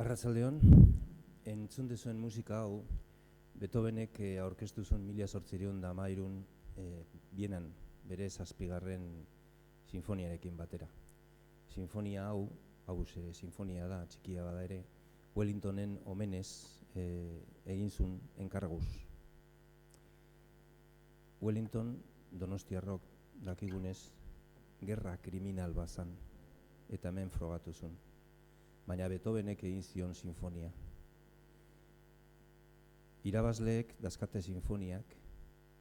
Arratsaldeon, entzun dezuen musika hau Beethovenek aurkeztu zuen 1813 Bienan bere 7. sinfoniarekin batera. Sinfonia hau sinfonia da, txikia bada ere, Wellingtonen omenez egin zuen enkarguz. Wellington donostiarrok dakigunez gerra kriminal bazan eta hemen frogatu zuen. Baina Beethovenek egin zion sinfonia. Irabazleek dazkate sinfoniak,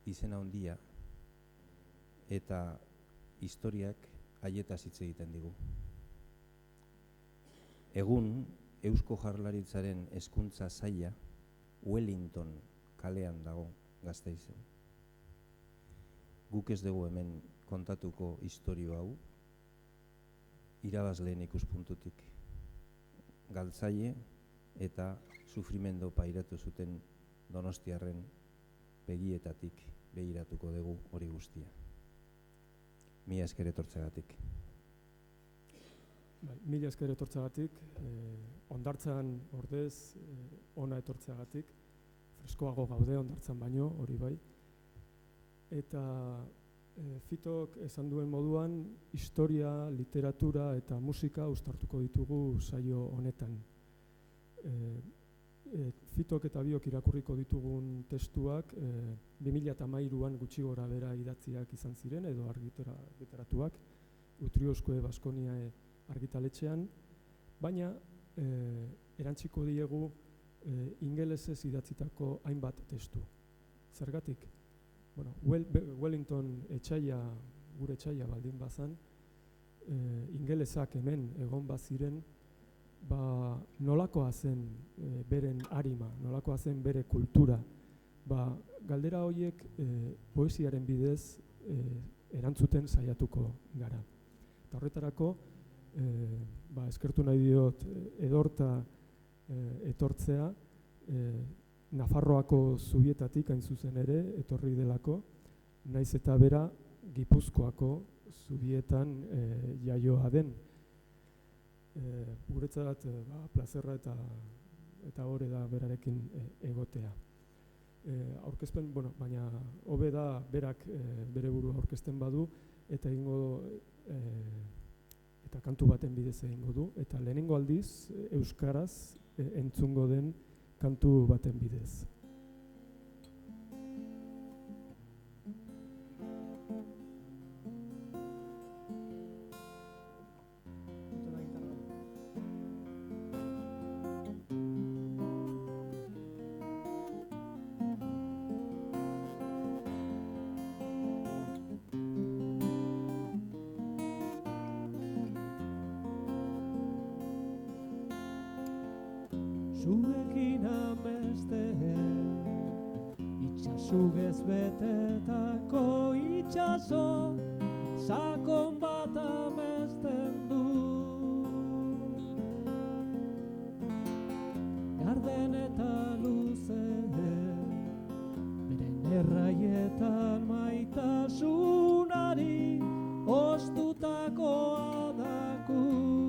izena handia eta historiak haietaz hitz egiten digu. Egun, Eusko Jaurlaritzaren hezkuntza saila Wellington kalean dago Gasteizen. Guk ez dugu hemen kontatuko istorio hau, irabazleen ikuspuntutik. Galtzaile eta sufrimendo pairatu zuten donostiarren begietatik begiratuko dugu hori guztia. Mila esker etortzeagatik. Mila esker etortzeagatik, hondartzan ordez ona etortzeagatik, freskoago gaude hondartzan baino, hori bai. Eta Fitok esan duen moduan, historia, literatura eta musika uztartuko ditugu saio honetan. Fitok eta biok irakurriko ditugun testuak 2013an gutxi gora bera idatziak izan ziren edo argitaratuak Utrioskoe Baskoniae argitaletxean, baina erantziko diegu ingelesez idatzitako hainbat testu. Zergatik? Bueno, Wellington etxaila, gure etxaila baldin bazan, ingelesak hemen egon baziren, nolakoa zen beren arima, nolakoa zen bere kultura. Galdera horiek poesiaren bidez erantzuten saiatuko gara. Eta horretarako, eskertu nahi diot Edorta etortzea, Nafarroako zubietatik hain zuzen ere etorri delako, naiz eta bera Gipuzkoako zubietan jaioa den. Guretzat plazerra eta hori da berarekin egotea. Aurkezpen, baina hobe da berak bere burua aurkezten badu eta eta kantu baten bidez egingo du, eta lehenengo aldiz euskaraz entzungo den kantu baten bidez. Zuekin amesten, itxasugez betetako itxaso, sakon bat amesten du. Garden eta luze, beren erraietan maitasunari, ostutako adakuz.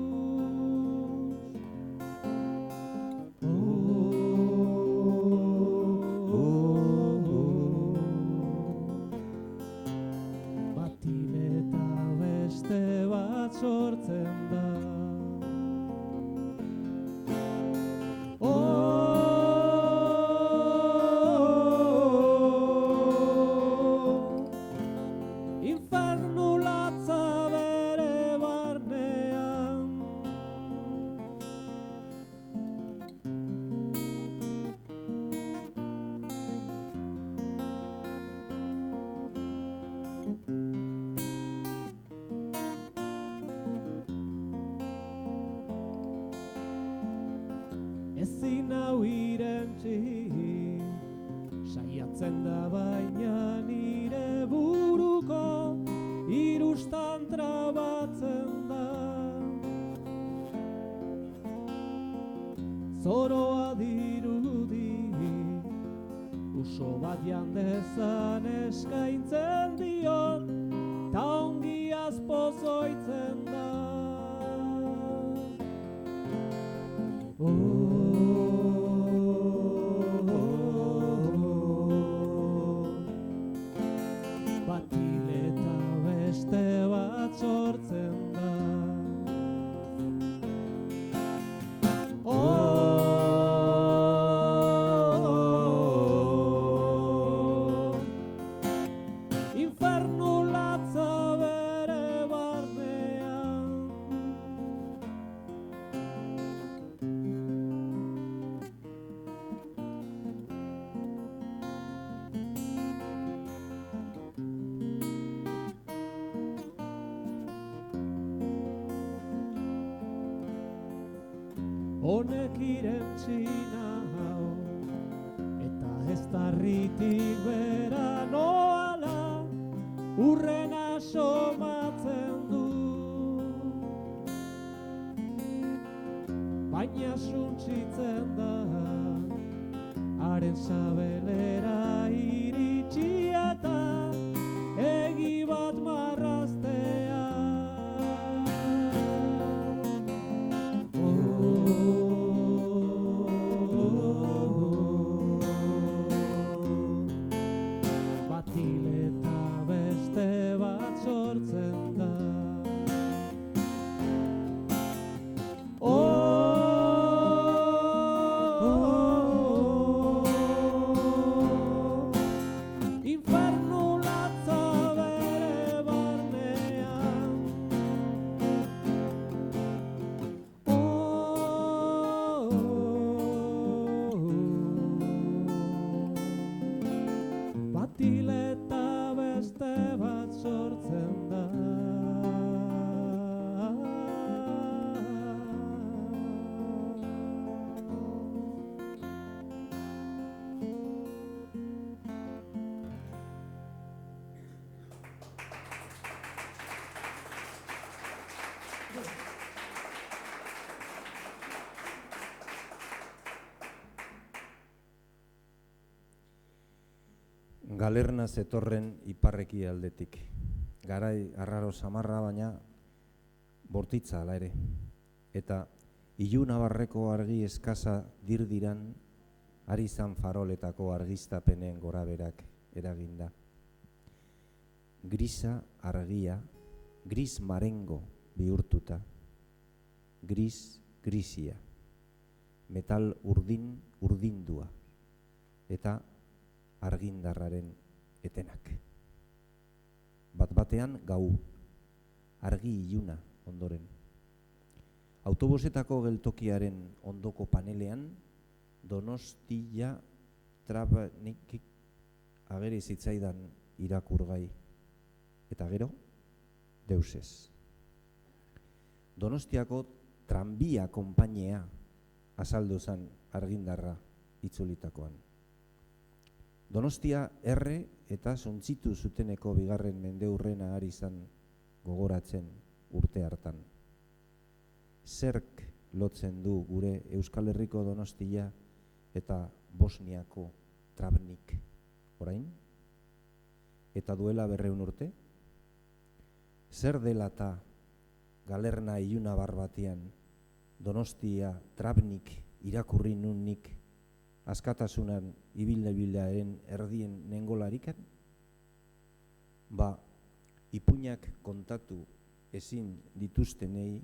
asomatzen da. Infernu latza bere barnean. Ezin hau irentzi, saiatzen da baina nire buruko irustan trabatzen da. Zoroa dirudi, uso bat jandezan eskaintzen diot, ta ongiaz pozoitzen da. Batileta beste bat sortzen da. Infernu latza bere barnean. Honek irentzi nau, eta ez darritik bera noala, urrena asomatzen du. Baina suntsitzen da, haren sabelera iritsi eta egi bat marraztea. Batileta beste bat sortzen da. Infernu latza bere barnean. Batileta beste bat sortzen da. Galerna zetorren iparreki aldetik. Garai arraro samarra baina bortitza ala ere. Eta ilunabarreko argi eskasa dirdiran ari zan faroletako argiztapenen goraberak eraginda. Grisa argia, gris marengo bihurtuta, grisia, metal urdindua, eta argindarraren etenak. Bat-batean gau, argi iluna ondoren. Autobusetako geltokiaren ondoko panelean, Donostia Trabanikik ageri zitzaidan irakurgai. Eta gero, deusez. Donostiako tranbia konpainia azaldu zen argindarra itzulitakoan. Donostia erre eta sontzitu zuteneko bigarren mendeurrena ari izan gogoratzen urte hartan. Zerk lotzen du gure Euskal Herriko Donostia eta Bosniako Travnik orain? Eta duela 200 urte? Zer dela eta galerna iluna barbatian Donostia Travnik irakurri nun nik askatasunan ibildabilaen erdien nengolarikan? Ba, ipuinak kontatu ezin dituztenei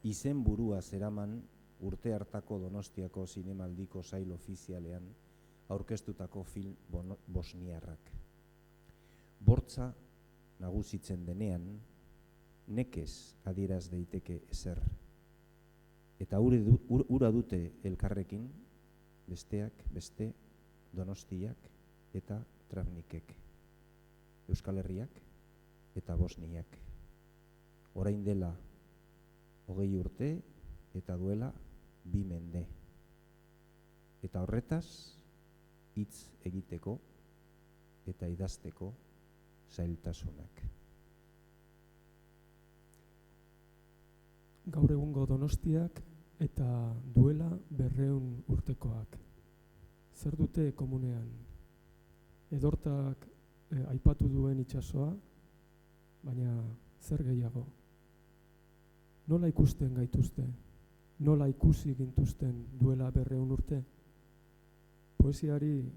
izenburua zeraman urte hartako Donostiako zinemaldiko sail ofizialean aurkeztutako film bosniarrak. Bortza nagusitzen denean, nekez adieraz daiteke ezer. Eta ura dute elkarrekin, besteak beste, Donostiak eta Travnikek, Euskal Herriak eta Bosniak. Orain dela 20 urte eta duela 2 mende. Eta horretaz hitz egiteko eta idazteko zailtasunak. Gaur egungo Donostiak eta duela 200 urtekoak. Zer dute komunean? Edortak aipatu duen itsasoa, baina zer gehiago? Nola ikusten gaituzte? Nola ikusi gintuzten duela 200 urte? Poesiari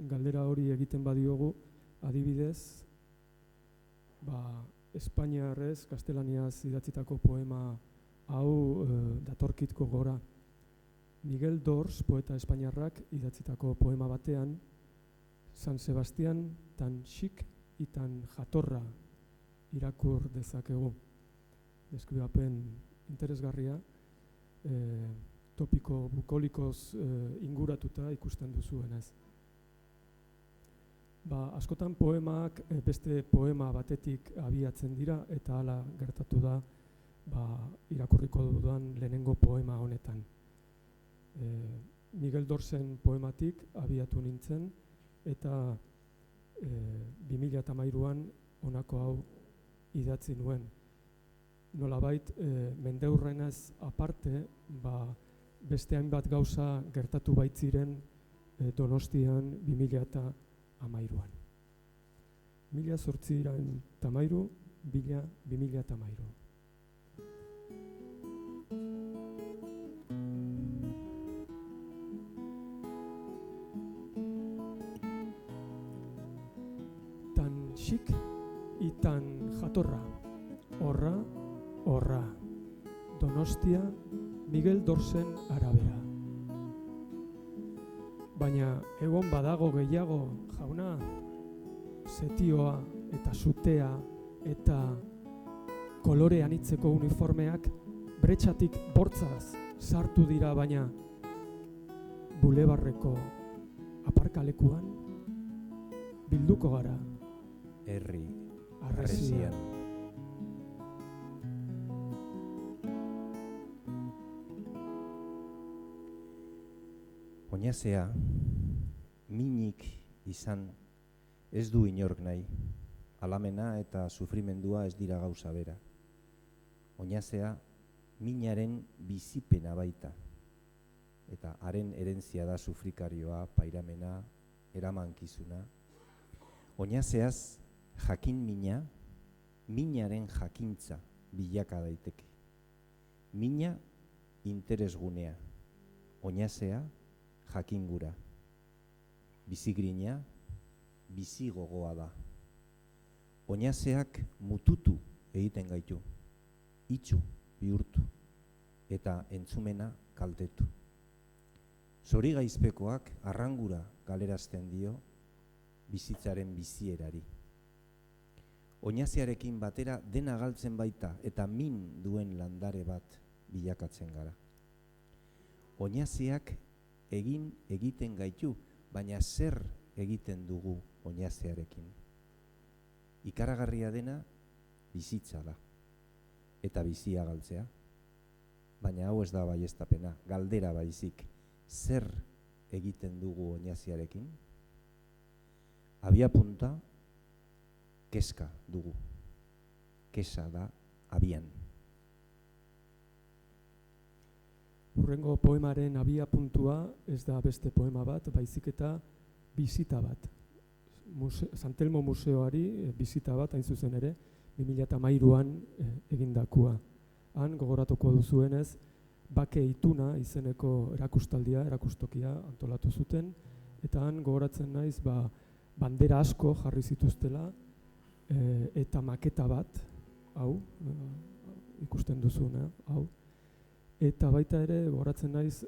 galdera hori egiten badiogu, adibidez, espainiarrez, gaztelaniaz idatzitako poema hau datorkitko gora. Miguel Dors, poeta espainiarrak, idatzitako poema batean, San Sebastian tan xik y tan jatorra irakur dezakegu. Deskribapen interesgarria, topiko bukolikoz inguratuta ikusten duzuenez. Askotan poemak beste poema batetik abiatzen dira eta hala gertatu da irakurriko dudan lehenengo poema honetan. Miguel Dorsen poematik abiatu nintzen eta 2013an honako hau idatzi nuen. Nolabait mendeurrenez aparte beste hainbat gauza gertatu baitziren Donostian 2013an. 1813, 2013. Tan xik y tan jatorra, horra, horra, Donostia, Miguel Dorsen arabera. Baina egon badago gehiago, jauna, setioa eta sutea eta kolore anitzeko uniformeak bretxatik bortzaz sartu dira, baina bulebarreko aparkalekuan bilduko gara. Herri Harresian. Oinazea, minik izan ez du inork nahi. Alamena eta sufrimendua ez dira gauza bera. Oinazea, minaren bizipena baita. Eta haren herentzia da sufrikarioa, pairamena, eramankizuna. Oinazeaz, jakin mina, minaren jakintza bilaka daiteke. Mina interesgunea, oinazea jakingura. Bizigrina, bizigogoa da. Oinazeak mututu egiten gaitu, itxu bihurtu eta entzumena kaltetu. Zorigaizpekoak arrangura galerazten dio bizitzaren bizierari. Oinazearekin batera dena galtzen baita eta min duen landare bat bilakatzen gara. Oinazeak egiten gaitu, baina zer egiten dugu oinazearekin? Ikaragarria dena bizitza da eta bizia galtzea. Baina hau ez da baieztapena, galdera baizik. Zer egiten dugu oinazearekin? Abiapunta, kezka dugu. Kesa da abian. Hurrengo poemaren abiapuntua ez da beste poema bat, baizik eta bizita bat. San Telmo Museoari bizita bat, hain zuzen ere, 2013an egindakua. Han gogoratuko duzuenez, Bake Ituna izeneko erakustokia antolatu zuten, eta han gogoratzen naiz bandera asko jarri zituztela eta maketa bat, hau, ikusten duzuna, hau. Eta baita ere, goratzen naiz,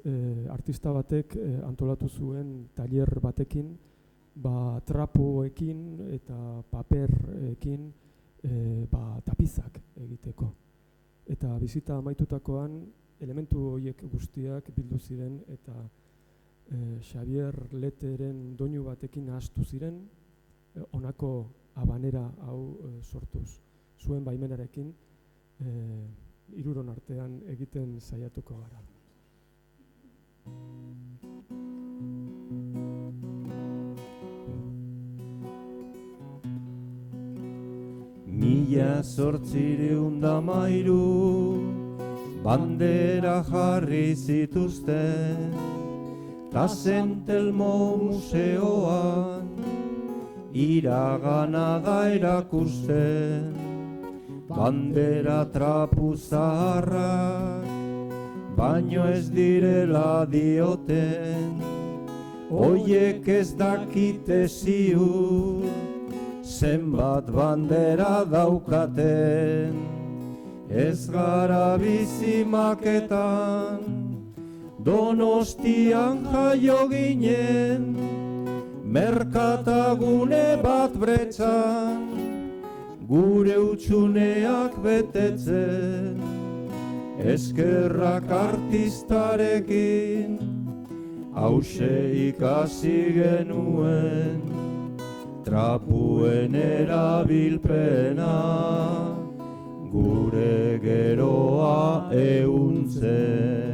artista batek antolatu zuen tailer batekin, trapuekin eta paperrekin tapizak egiteko. Eta bizita amaitutakoan, elementu horiek guztiak bildu ziren eta Xavier Leteren doinu batekin nahastu ziren, honako habanera hau sortuz. Zuen baimenarekin, hiruron artean egiten saiatuko gara. Mila zortzireun da mairu, bandera jarri zituzten, ta Zentelmo museoan, iragana da erakusten, bandera trapu zaharrak, baino ez direla dioten, hoiek ez dakite ziur, zenbat bandera daukaten, ez gara bizi maketan, Donostian jaio ginen, merkatagune bat bretzan, gure utxuneak betetzen, eskerrak artistarekin, hause ikasi genuen, trapuen erabilpena, gure geroa ehuntzen.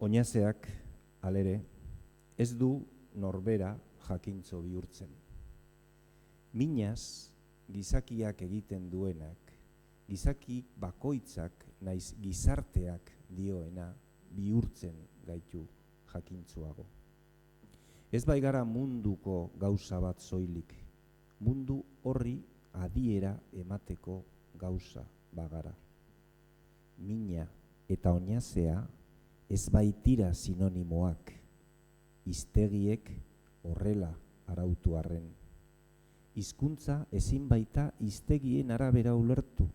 Oinazeak, alere, ez du norbera jakintzo bihurtzen. Minaz, gizakiak egiten duenak, gizaki bakoitzak naiz gizarteak dioena bihurtzen gaitu jakintzuago. Ez baigara munduko gauza bat soilik, mundu horri adiera emateko gauza bagara. Mina eta oinazea ez baitira sinonimoak, hiztegiek horrela arautu arren. Hizkuntza ezin baita hiztegien arabera ulertu,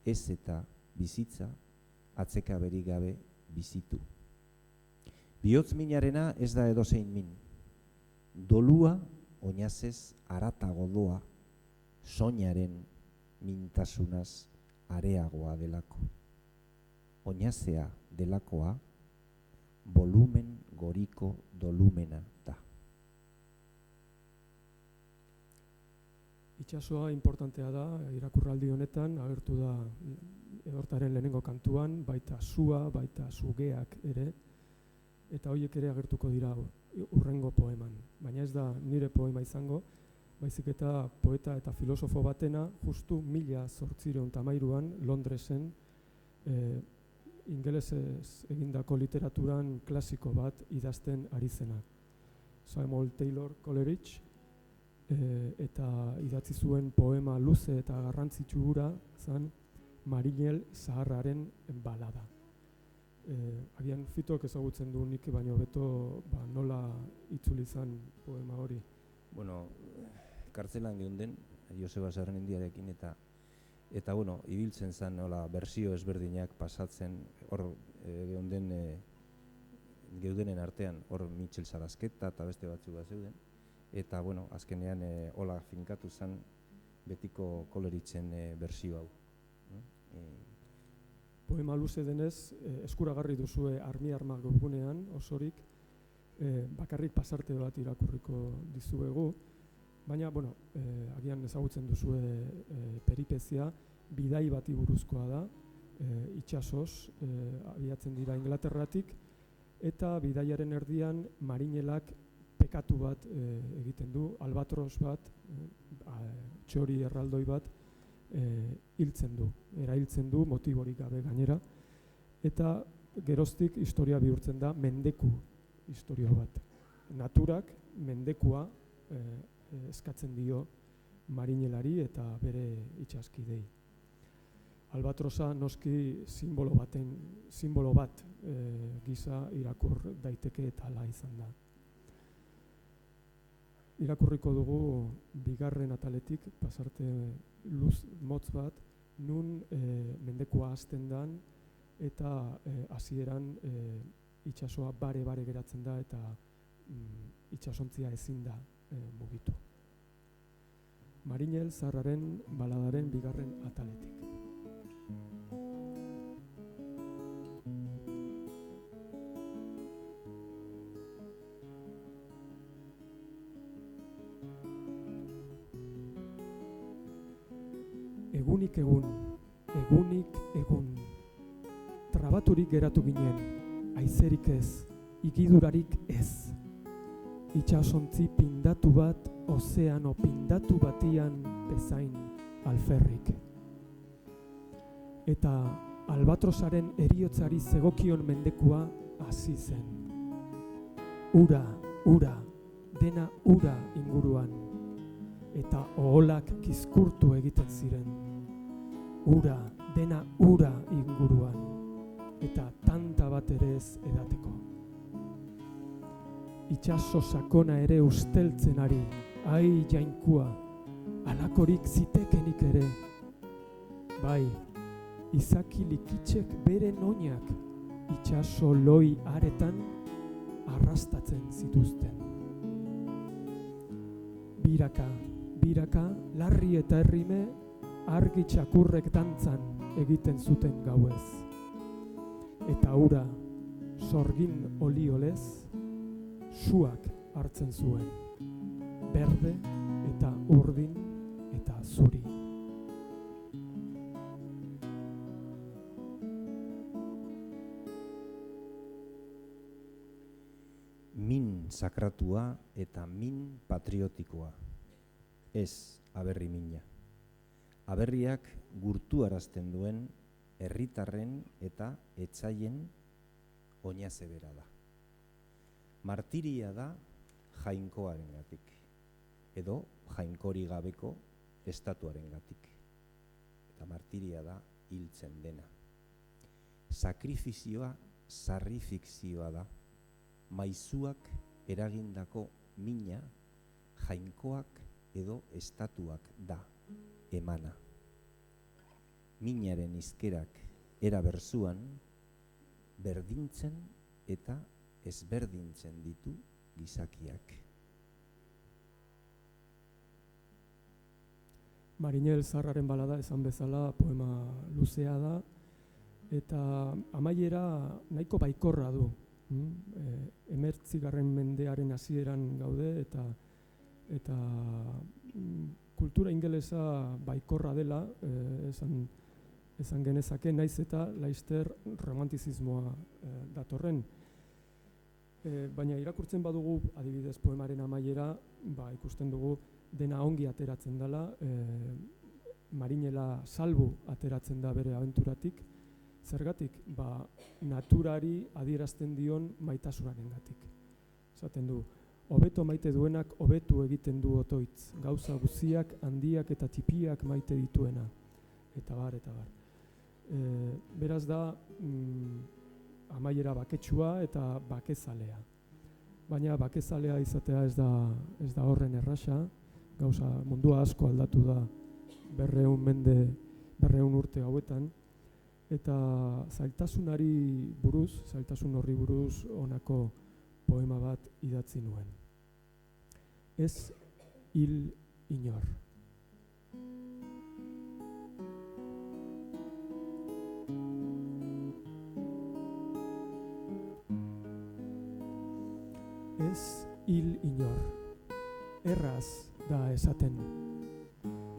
ez eta bizitza atzekaberik gabe bizitu. Bihotz minarena ez da edozein min. Dolua oinazez aratago doa, soinaren mintasunaz areagoa delako. Oinazea delakoa, volumen goriko dolumena da. Itsasoa importantea da, irakurraldi honetan, agertu da Edortaren lehenengo kantuan, baita sua, baita sugeak ere, eta horiek ere agertuko dira urrengo poeman. Baina ez da nire poema izango, baizik eta poeta eta filosofo batena, justu 1813an Londresen ingelesez egindako literaturan klasiko bat idazten ari zena. Samuel Taylor Coleridge, eta idatzi zuen poema luze eta garrantzitsu hura zen Marinel Zaharraren balada. Agian Fitok ezagutzen du nik baino beto nola itzuli zen poema hori. Bueno, kartzelan geunden, Joseba Sarrendiarekin eta bueno, ibiltzen zen nola bersio ezberdinak pasatzen, hor geundenen artean, hor Mitxel Sarazketa eta beste batzuk bat zeuden, eta bueno, azkenean hola finkatu zen betiko Koleritzen bersio hau. Poema luze denez, eskuragarri duzue Armi-Armak webgunean osorik, bakarrik pasarte bat irakurriko dizuegu, baina, bueno, agian ezagutzen duzue peripezia, bidai bati buruzkoa da, itsasoz abiatzen dira Inglaterratik, eta bidaiaren erdian Marinelak pekatu bat egiten du, albatros bat, txori erraldoi bat, hiltzen du, erailtzen du, motiborik gabe gainera, eta geroztik historia bihurtzen da mendeku historia bat. Naturak mendekua eskatzen dio Marinelari eta bere itsaskidei. Albatrosa noski simbolo bat gisa irakur daiteke eta hala izan da. irakurriko dugu bigarren ataletik, pasarte luz motz bat, nun mendekua hasten dan, eta hasieran itsasoa bare geratzen da, eta itsasontzia ezin da mugitu. Marinel Zarraren baladaren bigarren ataletik. Egunik egun, trabaturik geratu ginen, haizerik ez, ikidurarik ez. Itsasontzi pindatu bat, ozeano pindatu batian bezain alferrik. Eta albatrosaren heriotzari zegokion mendekua hasi zen. Ura, dena ura inguruan, eta oholak kizkurtu egiten ziren. Dena ura inguruan, eta tanta bat ere ez edateko. Itsaso sakona ere usteltzen ari, ai jainkua, alakorik zitekenik ere. Bai, izaki likitxek bere noiak, itsaso loi aretan arrastatzen zituzten. Biraka, larri eta errime, argi txakurrek dantzan egiten zuten gauez. Eta ura, sorgin oliolez, suak hartzen zuen, berde eta urdin eta zuri. Min sakratua eta min patriotikoa, ez aberri mina. Aberriak gurtuarazten duen herritarren eta etsaien oinazebera da. Martiria da jainkoarengatik, edo jainkori gabeko estatuarengatik. Eta martiria da hiltzen dena. Sakrifizioa sarrifikzioa da. Maizuak eragindako mina jainkoak edo estatuak da emana. Minaren izkerak era bersuan berdintzen eta ezberdintzen ditu gizakiak. Marinel Zarraren balada esan bezala poema luzea da, eta amaiera nahiko baikorra du. 19. mendearen hasieran gaude, eta kultura ingelesa baikorra dela, esan genezake, naiz eta laister romantizismoa datorren. Baina irakurtzen badugu, adibidez poemaren amaiera, ikusten dugu dena ongi ateratzen dela, Marinela salbu ateratzen da bere abenturatik. Zergatik? Naturari adierazten dion maitasunarengatik. Esaten du, hobeto maite duenak hobetu egiten du otoitz, gauza guziak, handiak eta txipiak maite dituena. Eta bar. Beraz da, amaiera baketsua eta bakezalea. Baina bakezalea izatea ez da horren erraxa, gauza mundua asko aldatu da 200 urte hauetan, eta zailtasun horri buruz honako poema bat idatzi nuen. Ez hil inor. Ez hil inor. Erraz da esaten,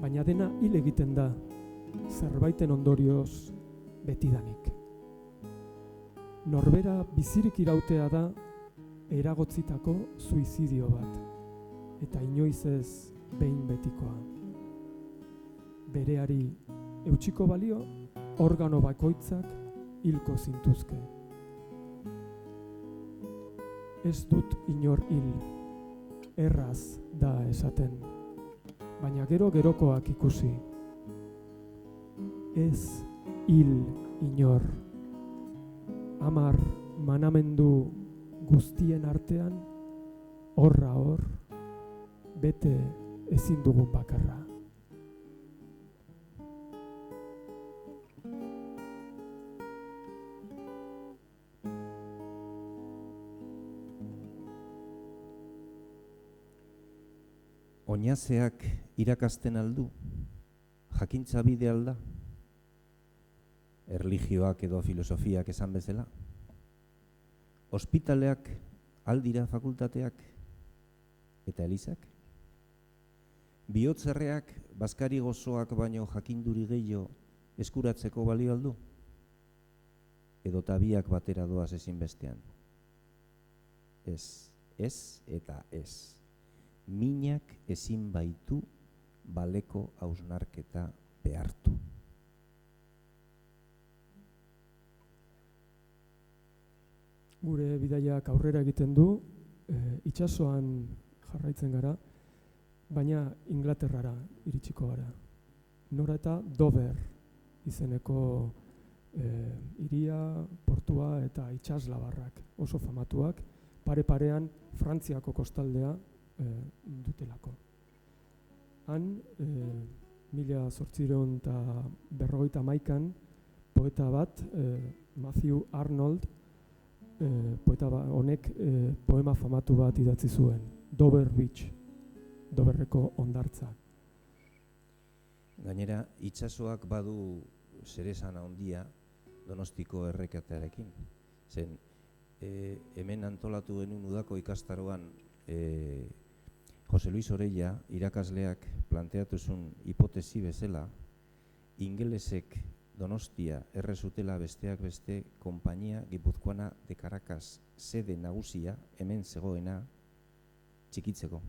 baina dena hil egiten da, zerbaiten ondorioz betidanik. Norbera bizirik irautea da eragotzitako suizidio bat, eta inoiz ez behin betikoa. Bereari eutsiko balio, organo bakoitzak hilko zintuzke. Ez dut inor hil, erraz da esaten, baina gerokoak ikusi. Ez hil inor. 10 manamendu guztien artean, horra hor, bete ezin dugun bakarra. Oinazeak irakasten aldu, jakintza bide alda, erlijioak edo filosofiak esan bezala. Ospitaleak aldira fakultateak eta elizak. Bihotzerreak bazkari gozoak baino jakinduri gehiago eskuratzeko balio aldu, edo tabiak batera doaz ezin bestean. Ez eta ez. Minak ezin baitu baleko hausnarketa behartu. Gure bidaiak aurrera egiten du, itsasoan jarraitzen gara, baina Inglaterrara iritsiko gara. Nora eta Dover izeneko hiria, portua eta itsaslabarrak oso famatuak, pare-parean Frantziako kostaldea dutelako. Han, 1851an, poeta bat, Matthew Arnold, poeta honek poema famatu bat idatzi zuen, Dover Beach, Doverreko hondartza. Gainera, itsasoak badu zeresan handia Donostiko errekatearekin. Zen, hemen antolatu genuen udako ikastaroan Jose Luis Orella irakasleak planteatu zuen hipotesi bezala, ingelesek Donostia errezutela besteak beste konpainia Gipuzkoana de Caracas sede nagusia hemen zegoena txikitzeko.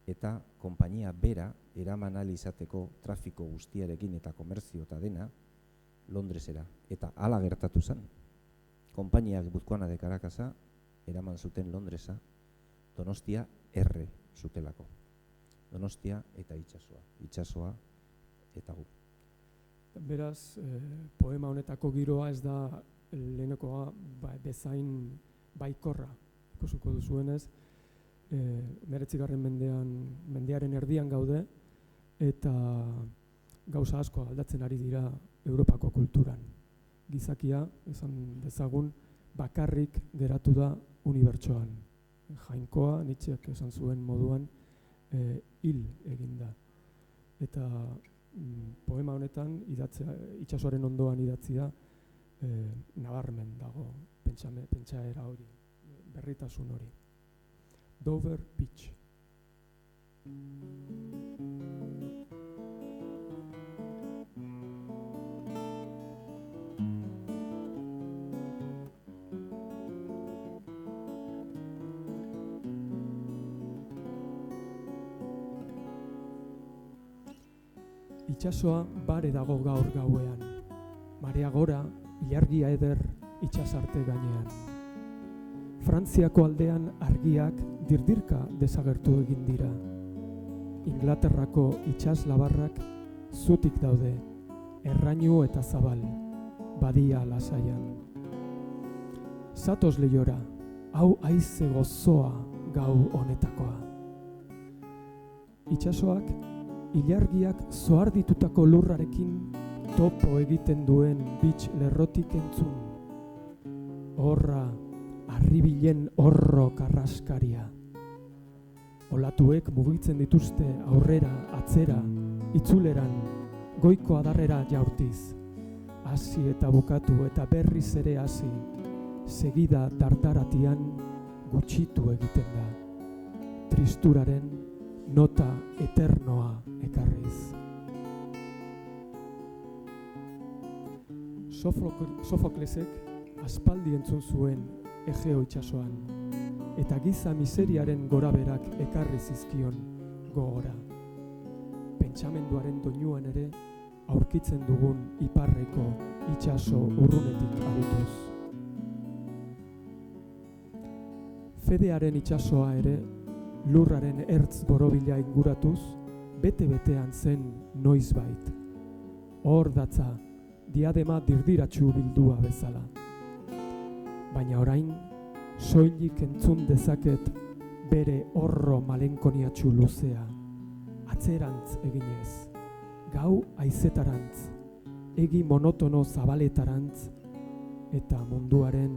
Eta konpainia bera eraman ahal izateko trafiko guztiarekin eta komerzio eta dena Londresera. Eta hala gertatu zen. Konpainia Gipuzkoana de Caracasa eraman zuten Londresa, Donostia erre zutelako. Donostia eta itsasoa eta gu. Beraz, poema honetako giroa ez da lehenekoa bezain baikorra, ikusiko duzuenez, 19. mendearen erdian gaude, eta gauza asko aldatzen ari dira Europako kulturan. Gizakia, esan dezagun, bakarrik geratu da unibertsoan. Jainkoa, Nietzscheak esan zuen moduan, hil eginda. Eta poema honetan, itsasoaren ondoan idatzia, nabarmen dago pentsaera hori, berritasun hori. Dover Beach. Itsasoa bare dago gaur gauean, marea gora, ilargia eder itsasarte gainean. Frantziako aldean argiak dirdirka desagertu egin dira. Inglaterrako itsaslabarrak zutik daude, errainu eta zabal, badia lasaian. Zatoz lehiora, hau haize gozoa gau honetakoa. Itsasoak ilargiak zoarditutako lurrarekin topo egiten duen beach lerrotik entzun. Horra, arribilen horro karraskaria. Olatuek mugitzen dituzte aurrera, atzera, itzuleran, goiko adarrera jaurtiz. Hasi eta bukatu eta berriz ere hasi, segida dardaratian gutxitu egiten da. Tristuraren nota eternoa ekarriz. Sofoklesek aspaldi entzun zuen Egeo itsasoan, eta giza miseriaren goraberak ekarri zizkion gogora. Pentsamenduaren doinuan ere aurkitzen dugun iparreko itsaso urrunetik abituz. Fedearen itsasoa ere lurraren ertz borobila inguratuz, bete-betean zen noizbait. Hor datza, diadema dirdiratsu bildua bezala. Baina orain, soilik entzun dezaket bere horro malenkoniatxu luzea, atzerantz eginez, gau haizetarantz, egi monotono zabaletaratz, eta munduaren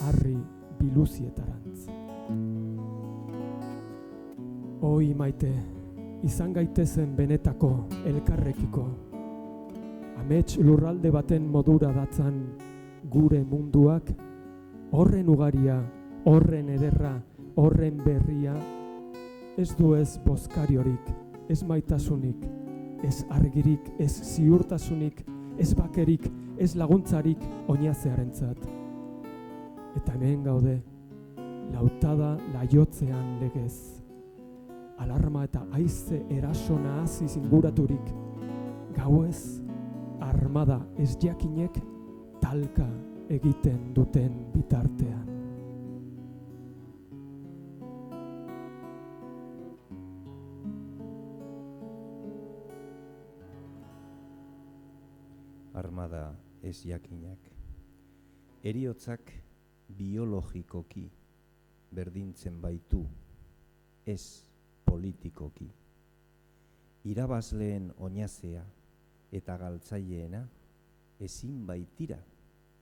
harri biluzietarantz. Oi maite, izan gaitezen benetako elkarrekiko, amets lurralde baten modura datzan gure munduak, horren ugaria, horren ederra, horren berria, ez du ez bozkariorik, ez maitasunik, ez argirik, ez ziurtasunik, ez bakerik, ez laguntzarik oinazearentzat. Eta hemen gaude, lautada laiotzean legez, alarma eta haize eraso nahaziz inguraturik, gauez armada ez jakinek talka egiten duten bitartean. Armada ez jakinak. Heriotzak biologikoki berdintzen baitu, ez politikoki. Irabazleen oinazea eta galtzaileena ezin baitira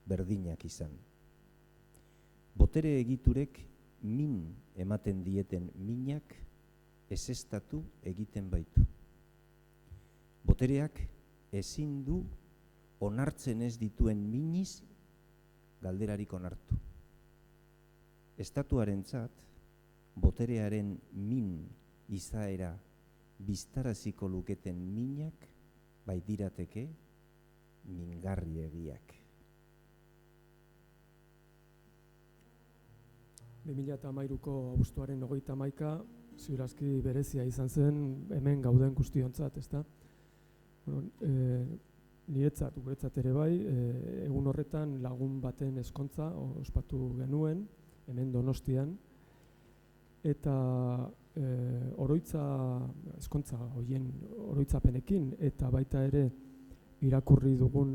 berdinak izan. Botere egiturek min ematen dieten minak ezestatu egiten baitu. Botereak ezin du onartzen ez dituen miniz galderarik onartu. Estatuarentzat boterearen min izaera biztaraziko luketen minak baitirateke mingarriegiak. 2013ko abuztuaren 21 ziurazki berezia izan zen hemen gauden guztiontzat, ezta? Niretzat, guretzat ere bai, egun horretan lagun baten ezkontza ospatu genuen, hemen Donostian, eta ezkontza horien oroitzapenekin, eta baita ere irakurri dugun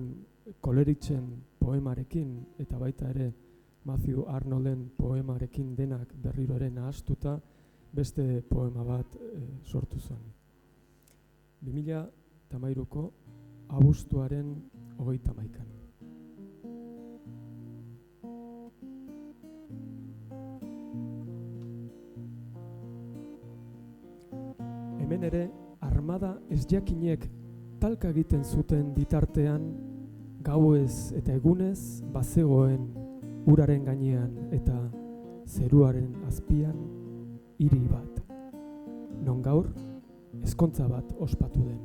Koleritzen poemarekin, eta baita ere Matthew Arnolden poemarekin denak berriro ere nahastuta beste poema bat sortu zen. 2013ko abuztuaren 21. Hemen ere armada ez jakinek talka egiten zuten bitartean gauez eta egunez bazegoen uraren gainean eta zeruaren azpian hiri bat, non gaur ezkontza bat ospatu den.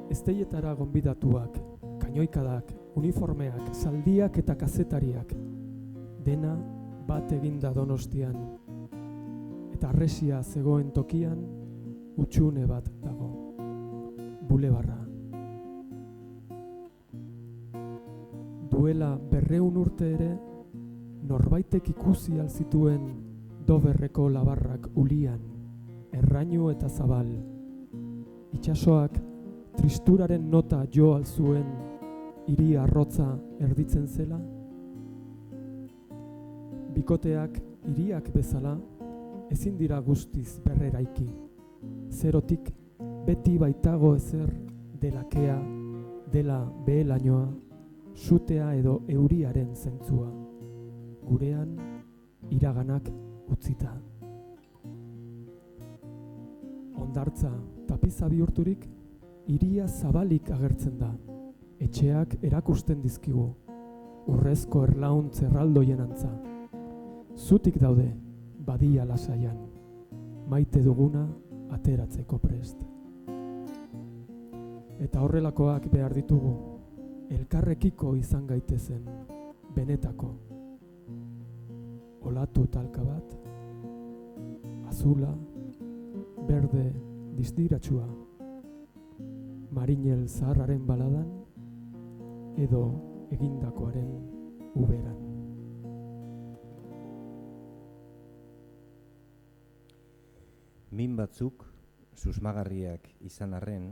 Ezteietara gonbidatuak, kainoikadak, uniformeak, zaldiak eta kazetariak, dena bat eginda Donostian, eta arresia zegoen tokian utxune bat dago, bulebarra. Duela 200 urte ere, norbaitek ikusi alzituen Doverreko labarrak ulian, errainu eta zabal, itsasoak tristuraren nota jo alzuen hiri arrotza erditzen zela, bikoteak hiriak bezala ezin dira guztiz berreraiki, zerotik beti baitago ezer delakea, dela behelainoa, sutea edo euriaren zentzua, gurean iraganak utzita. Hondartza tapiza bihurturik, hiria zabalik agertzen da, etxeak erakusten dizkigu, urrezko erlauntz erraldoien antza. Zutik daude, badia lasaian, maite duguna ateratzeko prest. Eta horrelakoak behar ditugu, elkarrekiko izan gaitezen, benetako. Olatu talka bat, azula, berde distiratsua, marinel zaharraren baladan, edo egindakoaren uberan. Min batzuk susmagarriak izan arren,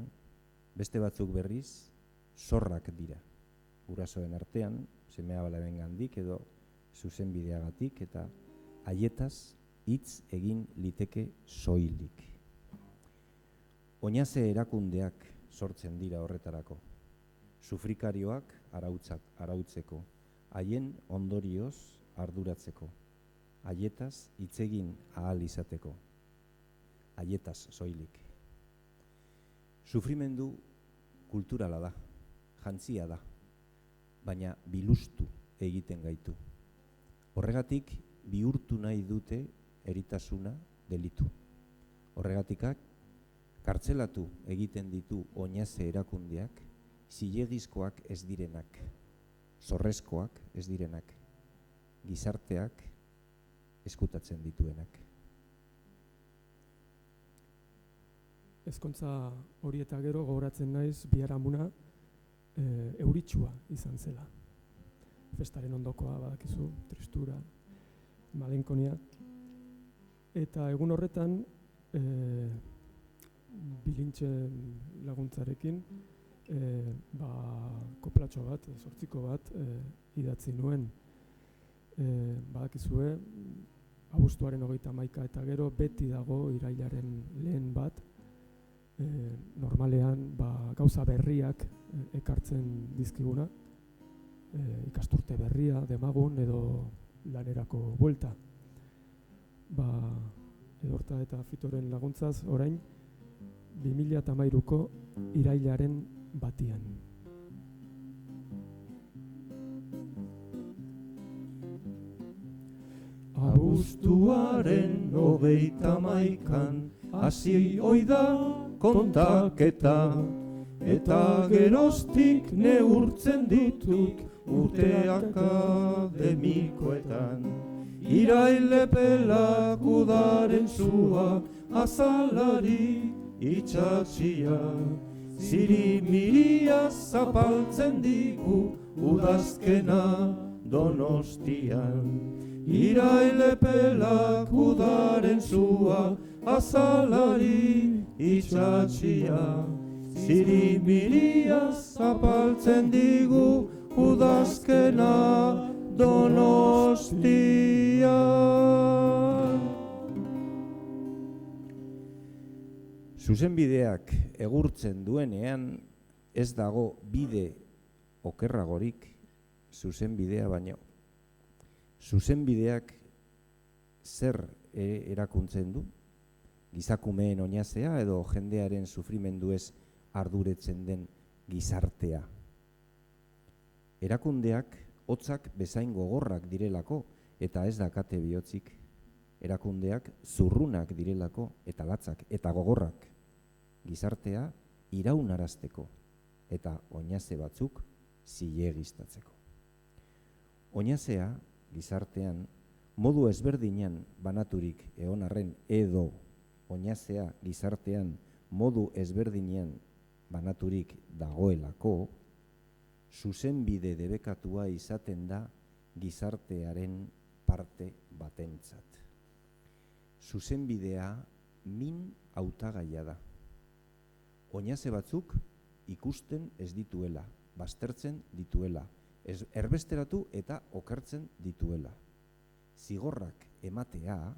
beste batzuk berriz zorrak dira. Gurasoen artean, seme-alabengandik edo zuzenbideagatik eta haietaz hitz egin liteke soilik. Oinaze erakundeak sortzen dira horretarako. Sufrikarioak arautzeko, haien ondorioz arduratzeko, haietaz hitz egin ahal izateko, haietaz soilik. Sufrimendu kulturala da, jantzia da, baina bilustu egiten gaitu. Horregatik bihurtu nahi dute eritasuna delitu. Horregatikak kartzelatu egiten ditu oinaze erakundeak, zilegizkoak ez direnak, zorrezkoak ez direnak, gizarteak eskutatzen dituenak. Ezkontza hori eta gero gogoratzen naiz biharamuna euritsua izan zela. Festaren ondokoa badakizu, tristura, malenkonia. Eta egun horretan bilintxen laguntzarekin koplatxo bat, zortziko bat idatzi nuen. Badakizue, abuztuaren 31 eta gero beti dago irailaren lehen bat, normalean gauza berriak ekartzen dizkiguna, ikasturte berria, demagun edo lanerako buelta. Edorta eta Fitoren laguntzaz orain 2013ko irailaren batian. Abuztuaren 31an hasi oida kontaketa, eta geroztik neurtzen ditut urte akademikoetan. Irailepelak udaren zua azalari itxatxia, zirimiria zapaltzen digu udazkena Donostian. Irailepelak udaren zua azalari itxatxia, zirimiria zapaltzen digu udazkena Donostian. Zuzenbideak egurtzen duenean ez dago bide okerragorik zuzenbidea baino. Zuzenbideak zer erakuntzen du? Gizakumeen oinazea edo jendearen sufrimenduez arduretzen den gizartea. Erakundeak hotzak bezain gogorrak direlako eta ez dakate bihotzik. Erakundeak zurrunak direlako eta latzak eta gogorrak. Gizartea iraunarazteko eta oinaze batzuk zilegiztatzeko. Oinazea gizartean modu ezberdinan banaturik egon arren edo oinazea gizartean modu ezberdinean banaturik dagoelako, zuzenbide debekatua izaten da gizartearen parte batentzat. Zuzenbidea min hautagaia da. Oinaze batzuk ikusten ez dituela, baztertzen dituela, erbesteratu eta okertzen dituela. Zigorrak ematea,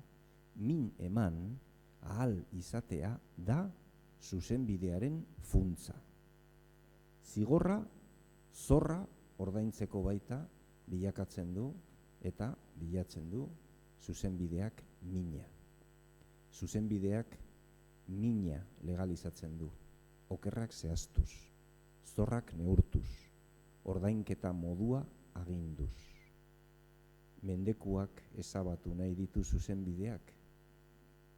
min eman, ahal izatea da zuzenbidearen funtsa. Zigorra, zorra ordaintzeko baita bilakatzen du eta bilatzen du zuzenbideak mina. Zuzenbideak mina legalizatzen du, okerrak zehaztuz, zorrak neurtuz, ordainketa modua aginduz. Mendekuak ezabatu nahi ditu zuzenbideak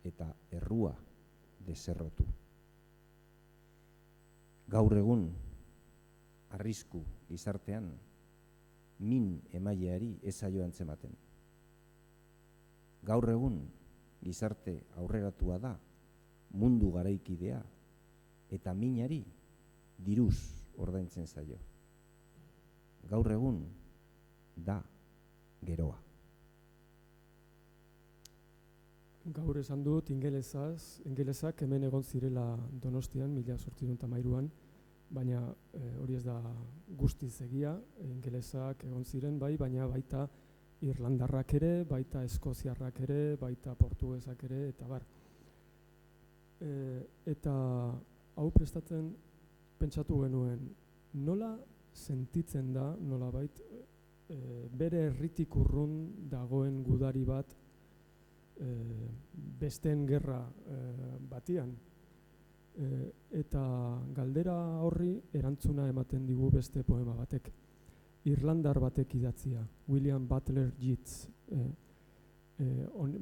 eta errua deserrotu. Gaur egun, arrisku gizartean, min emaileari ez zaio antzematen. Gaur egun, gizarte aurreratua da, mundu garaikidea, eta minari diruz ordaintzen zaio. Gaur egun, da geroa. Gaur esan dut ingelesak hemen egon zirela Donostian 1813an, baina hori ez da guztiz egia, ingelesak egon ziren bai, baina baita Irlandarrak ere, baita Eskoziarrak ere, baita Portugesak ere, eta bar. Eta hau prestatzen pentsatu genuen, nola sentitzen da, nolabait, bere herritik urrun dagoen gudari bat besteen gerra batian. Eta galdera horri erantzuna ematen digu beste poema batek. Irlandar batek idatzia, William Butler Yeats.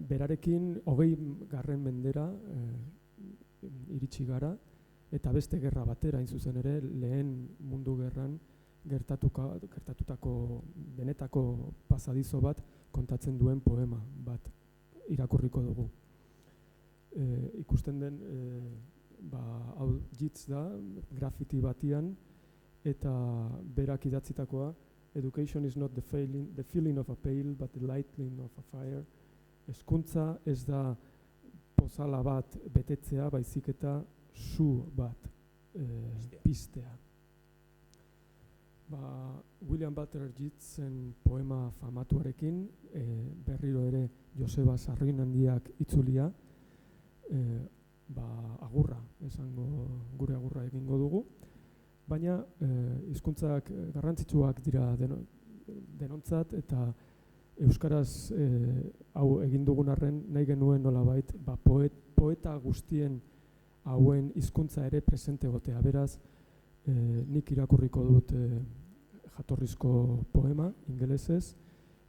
Berarekin 20. mendera iritsi gara, eta beste gerra batera, hain zuzen ere, lehen mundu gerran gertatutako benetako pasadizo bat kontatzen duen poema bat irakurriko dugu. Ikusten den, hau Yeats da, grafiti batian, eta berak idatzitakoa, education is not the feeling of a pail, but the lighting of a fire. Hezkuntza ez da pozala bat betetzea, baizik eta su bat piztea. William Butler Yeatsen poema famatuarekin, berriro ere Joseba Sarrinandiak itzulia, agurra, gure agurra egingo dugu, baina hizkuntzak garrantzitsuak dira denontzat, eta euskaraz hau egin dugun arren nahi genuen nolabait, poeta guztien hauen hizkuntza ere presente egotea. Beraz, nik irakurriko dut jatorrizko poema ingelesez,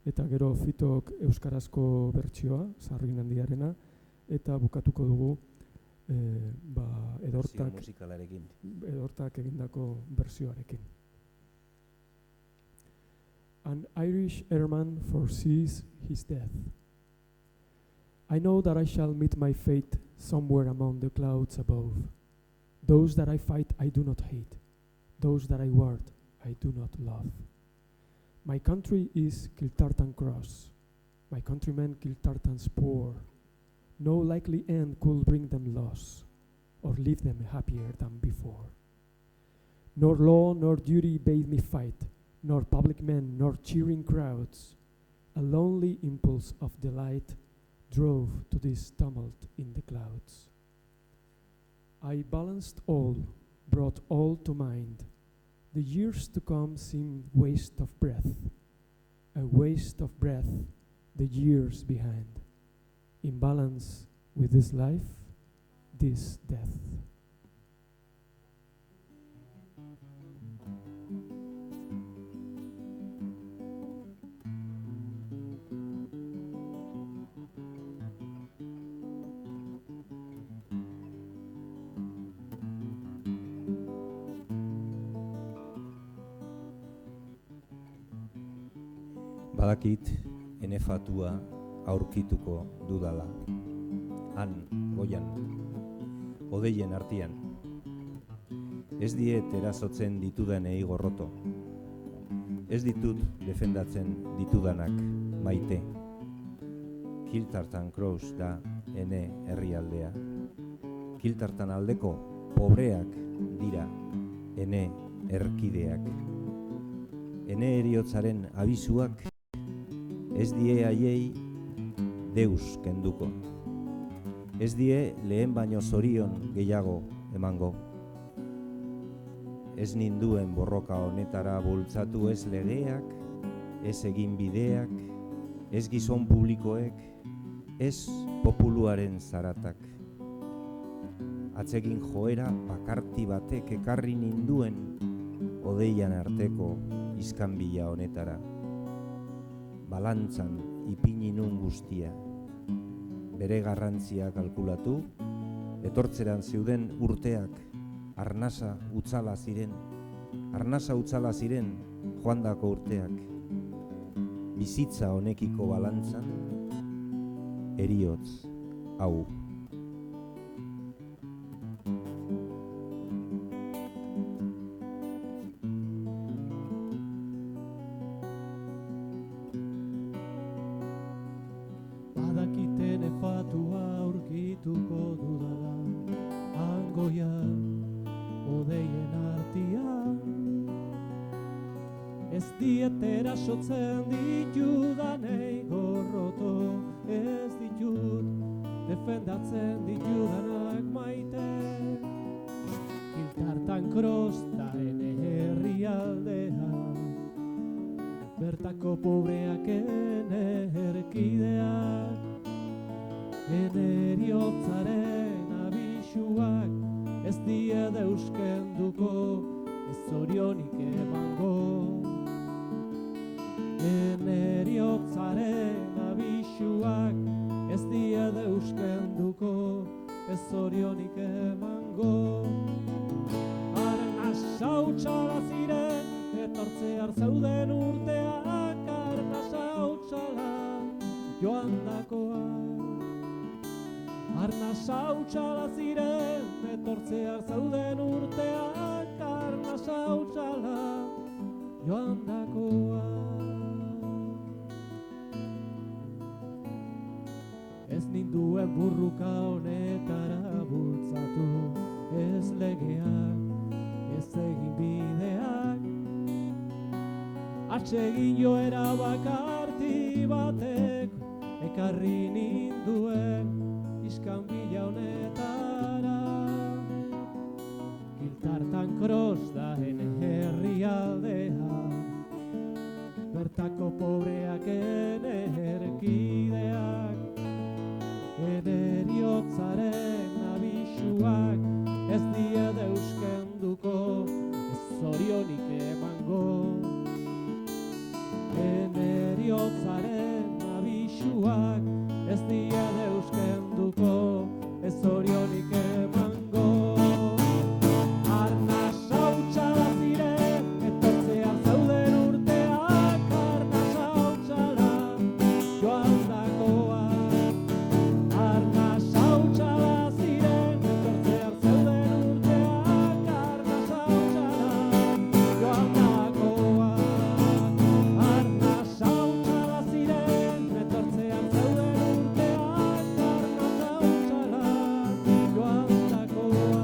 eta gero Fitok euskarazko bertsioa, Sarrinandiarena, eta bukatuko dugu Edortak egindako bertsioarekin. An Irish airman foresees his death. I know that I shall meet my fate somewhere among the clouds above. Those that I fight I do not hate. Those that I ward I do not love. My country is Kiltartan Cross. My countrymen Kiltartan's poor. No likely end could bring them loss, or leave them happier than before. Nor law nor duty bade me fight, nor public men nor cheering crowds. A lonely impulse of delight drove to this tumult in the clouds. I balanced all, brought all to mind. The years to come seemed waste of breath, a waste of breath, the years behind. In balance with this life, this death. Badakit ene fatua aurkituko dudala, han, goian, odeien artian. Ez diet erasotzen ditudanei gorroto, ez ditut defendatzen ditudanak maite. Kiltartan Cross da ene herrialdea. Kiltartan aldeko pobreak dira ene erkideak. Ene eriotzaren abisuak ez die haiei deus kenduko. Ez die lehen baino zorion gehiago emango. Ez ninduen borroka honetara bultzatu ez legeak, ez egin bideak, ez gizon publikoek, ez populuaren zaratak. Atzegin joera bakarti batek ekarri ninduen odeian arteko iskanbila honetara. Balantzan ipini nun guztia, bere garrantzia kalkulatu, etortzeran zeuden urteak arnasa utzala ziren joandako urteak. Bizitza honekiko balantzan, heriotz hau. ez diet erasotzen ditudanei gorroto, ez ditut defendatzen ditudanak maite. Kiltartan krosta ene herrialdea, bertako pobreak ene erkideak, ene eriotzaren abisuak ez die deuskenduko, ez zorionik emango. Ene eriotzaren abisuak ez die deuskenduko, ez zorionik emango. Arnas hautsala ziren, etortzear zeuden urteak, arnas hautsala joandakoak. Arnas hautsala ziren, etortzear zeuden urteak, arnas hautsala joandakoak. Ez ninduen burruka honetara bultzatu, ez legeak, ez egin bideak. Atsegin joera bakarti batek, ekarri ninduen iskanbila honetara. Kiltartan krosta ene herrialdea, bertako pobreak ene erkideak, ene eriotzaren abisuak ez die deuskenduko, ez zorionik emango. Ene eriotzaren abisuak ez die deuskenduko, ez zorionik emango. Arnas hautsala ziren, etortzear zeuden urteak, arnas hautsala joandakoak. Arnas hautsala ziren, etortzear zeuden urteak, arnas hautsala joandakoak. Arnas hautsala ziren, etortzear zeuden urteak, arnas hautsala joandakoak.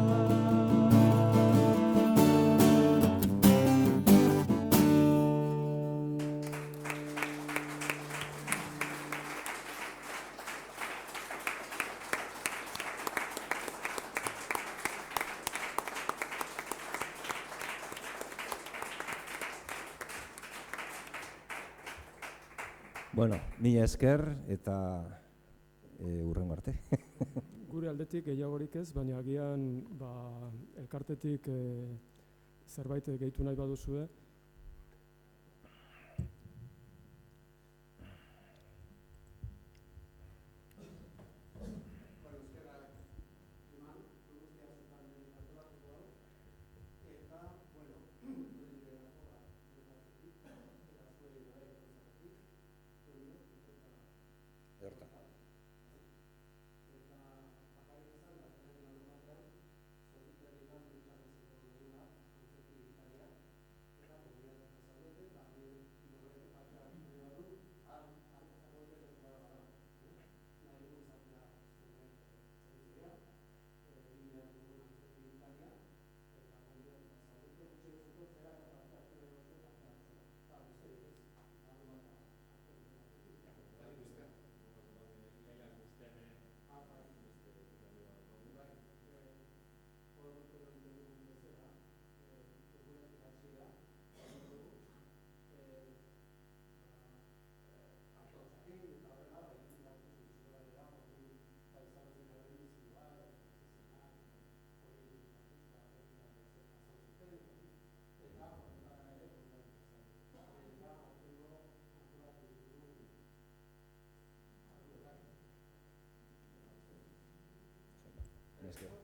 Bueno, mila esker eta hurrengo arte. Gure aldetik gehiagorik ez, baina agian elkartetik zerbait gehitu nahi baduzue. Esker.